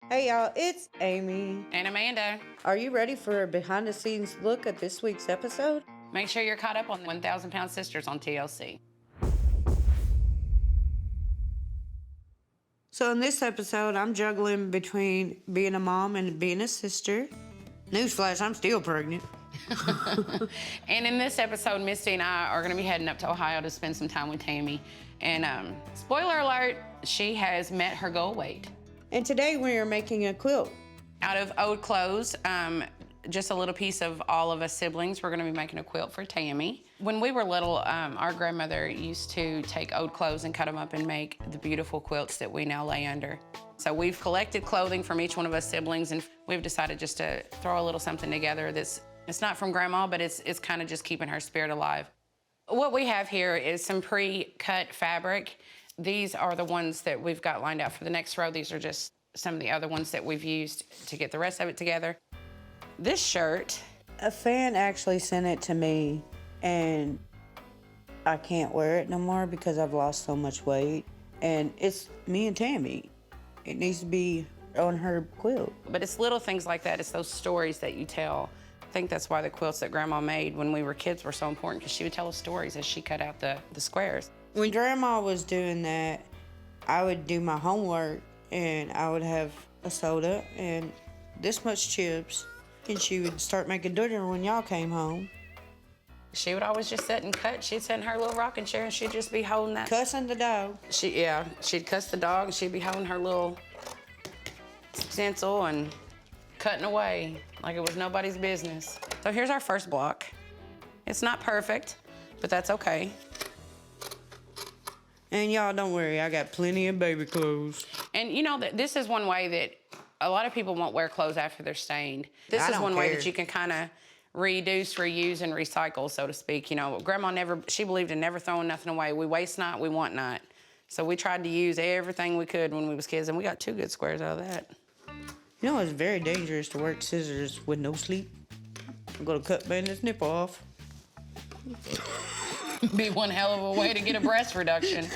Hey y'all, it's Amy. And Amanda. Are you ready for a behind the scenes look at this week's episode? Make sure you're caught up on 1,000 Pound Sisters on TLC. So in this episode, I'm juggling between being a mom and being a sister. Newsflash, I'm still pregnant. And in this episode, Misty and I are going to be heading up to Ohio to spend some time with Tammy. And spoiler alert, she has met her goal weight. And today we are making a quilt. Out of old clothes, just a little piece of all of us siblings, we're going to be making a quilt for Tammy. When we were little, our grandmother used to take old clothes and cut them up and make the beautiful quilts that we now lay under. So we've collected clothing from each one of us siblings, and we've decided just to throw a little something together that's, it's not from Grandma, but it's kind of just keeping her spirit alive. What we have here is some pre-cut fabric. These are the ones that we've got lined out for the next row. These are just some of the other ones that we've used to get the rest of it together. This shirt. A fan actually sent it to me, and I can't wear it no more because I've lost so much weight. And it's me and Tammy. It needs to be on her quilt. But it's little things like that. It's those stories that you tell. I think that's why the quilts that Grandma made when we were kids were so important, because she would tell us stories as she cut out the squares. When Grandma was doing that, I would do my homework, and I would have a soda and this much chips, and she would start making dinner when y'all came home. She would always just sit and cut. She'd sit in her little rocking chair, and she'd just be holding that. Cussing the dog. She'd cuss the dog, and she'd be holding her little stencil and cutting away like it was nobody's business. So here's our first block. It's not perfect, but that's okay. And y'all, don't worry, I got plenty of baby clothes. And you know, this is one way that a lot of people won't wear clothes after they're stained. This is one way that you can kind of reduce, reuse, and recycle, so to speak. You know, Grandma she believed in never throwing nothing away. We waste not, we want not. So we tried to use everything we could when we was kids, and we got 2 good squares out of that. You know, it's very dangerous to work scissors with no sleep. I'm gonna cut Bandit's nipple off. Be one hell of a way to get a breast reduction.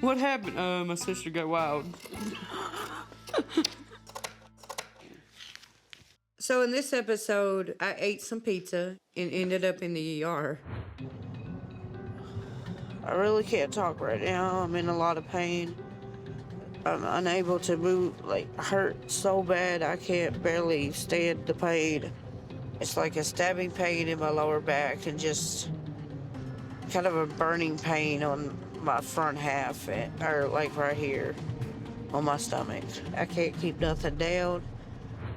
What happened? My sister got wild. So in this episode, I ate some pizza and ended up in the ER. I really can't talk right now. I'm in a lot of pain. I'm unable to move, hurt so bad I can't barely stand the pain. It's like a stabbing pain in my lower back and just kind of a burning pain on my front half, or like right here on my stomach. I can't keep nothing down.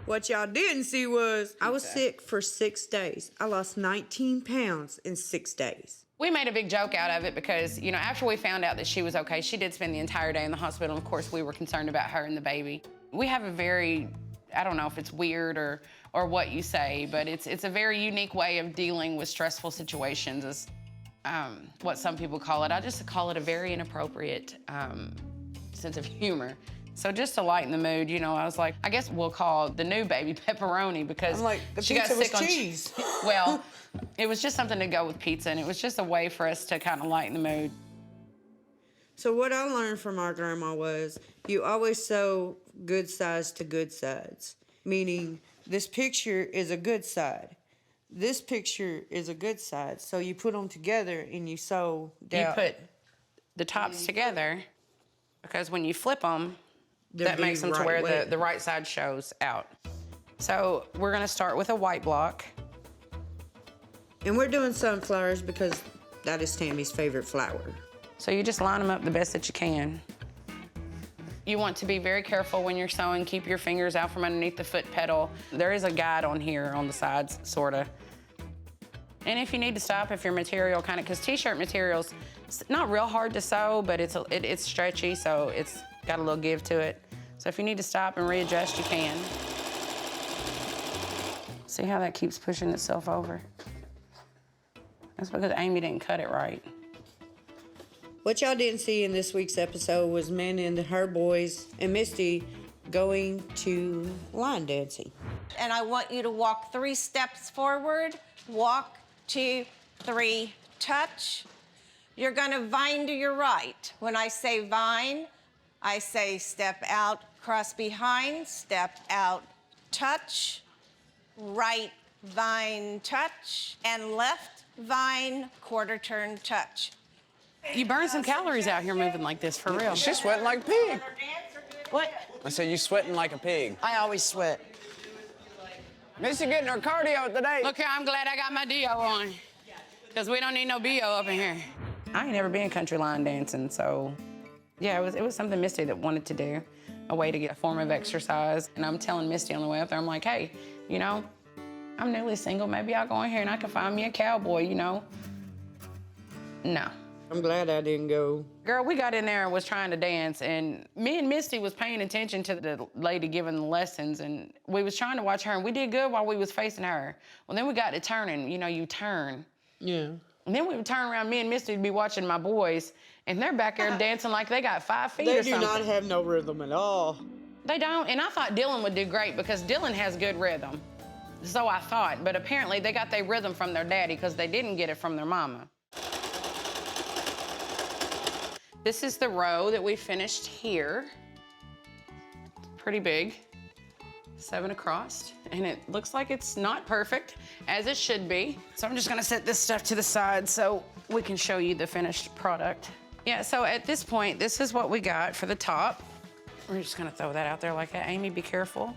What y'all didn't see was I was sick for 6 days. I lost 19 pounds in 6 days. We made a big joke out of it because, you know, after we found out that she was okay, she did spend the entire day in the hospital. Of course, we were concerned about her and the baby. We have a very, I don't know if it's weird or what you say, but it's a very unique way of dealing with stressful situations, is what some people call it. I just call it a very inappropriate sense of humor. So just to lighten the mood, you know, I was like, I guess we'll call the new baby pepperoni, because I'm like, the she got pizza sick was on cheese. Well, it was just something to go with pizza, and it was just a way for us to kind of lighten the mood. So what I learned from our grandma was you always sew good sides to good sides, meaning this picture is a good side. This picture is a good side. So you put them together and you sew down. You put the tops together, because when you flip them, that makes them to where the right side shows out. So we're gonna start with a white block. And we're doing sunflowers because that is Tammy's favorite flower. So you just line them up the best that you can. You want to be very careful when you're sewing. Keep your fingers out from underneath the foot pedal. There is a guide on here on the sides, sorta. And if you need to stop, if your material because t-shirt material's not real hard to sew, but it's stretchy, so it's got a little give to it. So if you need to stop and readjust, you can. See how that keeps pushing itself over? That's because Amy didn't cut it right. What y'all didn't see in this week's episode was Min and her boys and Misty going to line dancing. And I want you to walk 3 steps forward. Walk, 2, 3, touch. You're gonna vine to your right. When I say vine, I say step out, cross behind, step out, touch, right vine touch, and left vine quarter turn touch. You burn some calories out here moving like this, for real. She's sweating like a pig. What? I said, you sweating like a pig. I always sweat. Missy getting her cardio today. Look here, I'm glad I got my DO on. Because we don't need no BO up in here. I ain't never been country line dancing, so yeah, it was something Misty that wanted to do, a way to get a form of exercise. And I'm telling Misty on the way up there, I'm like, hey, you know, I'm newly single. Maybe I'll go in here and I can find me a cowboy, you know? No. I'm glad I didn't go. Girl, we got in there and was trying to dance, and me and Misty was paying attention to the lady giving the lessons, and we was trying to watch her, and we did good while we was facing her. Well, then we got to turning. You know, you turn. Yeah. And then we would turn around, me and Misty would be watching my boys, and they're back there dancing like they got 5 feet They or do something. not have no rhythm at all. They don't, and I thought Dylan would do great because Dylan has good rhythm. So I thought, but apparently they got their rhythm from their daddy because they didn't get it from their mama. This is the row that we finished here. Pretty big, 7 across, and it looks like it's not perfect, as it should be. So I'm just gonna set this stuff to the side so we can show you the finished product. Yeah, so at this point, this is what we got for the top. We're just gonna throw that out there like that. Amy, be careful.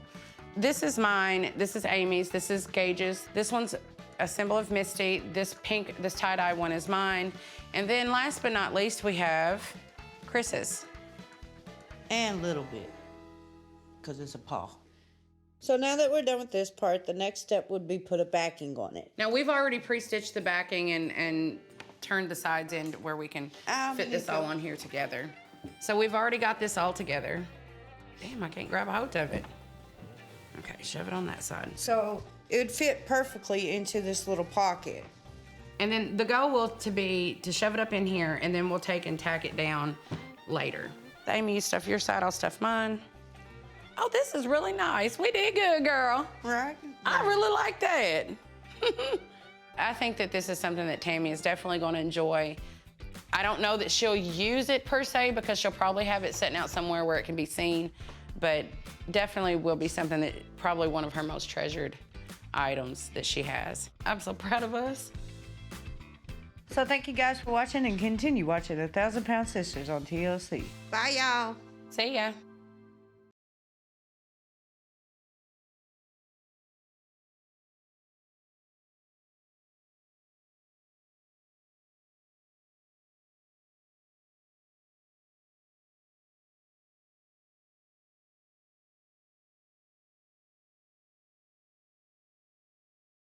This is mine, this is Amy's, this is Gage's. This one's a symbol of Misty. This pink, this tie-dye one is mine. And then last but not least, we have Chris's. And a little bit, because it's a paw. So now that we're done with this part, the next step would be put a backing on it. Now we've already pre-stitched the backing and turned the sides in where we can fit this all on here together. So we've already got this all together. Damn, I can't grab a hold of it. Okay, shove it on that side. So it would fit perfectly into this little pocket. And then the goal will be to shove it up in here, and then we'll take and tack it down later. Amy, you stuff your side, I'll stuff mine. Oh, this is really nice. We did good, girl. Right? I really like that. I think that this is something that Tammy is definitely going to enjoy. I don't know that she'll use it per se because she'll probably have it sitting out somewhere where it can be seen, but definitely will be something that probably one of her most treasured items that she has. I'm so proud of us. So thank you guys for watching, and continue watching 1,000 Pound Sisters on TLC. Bye, y'all. See ya.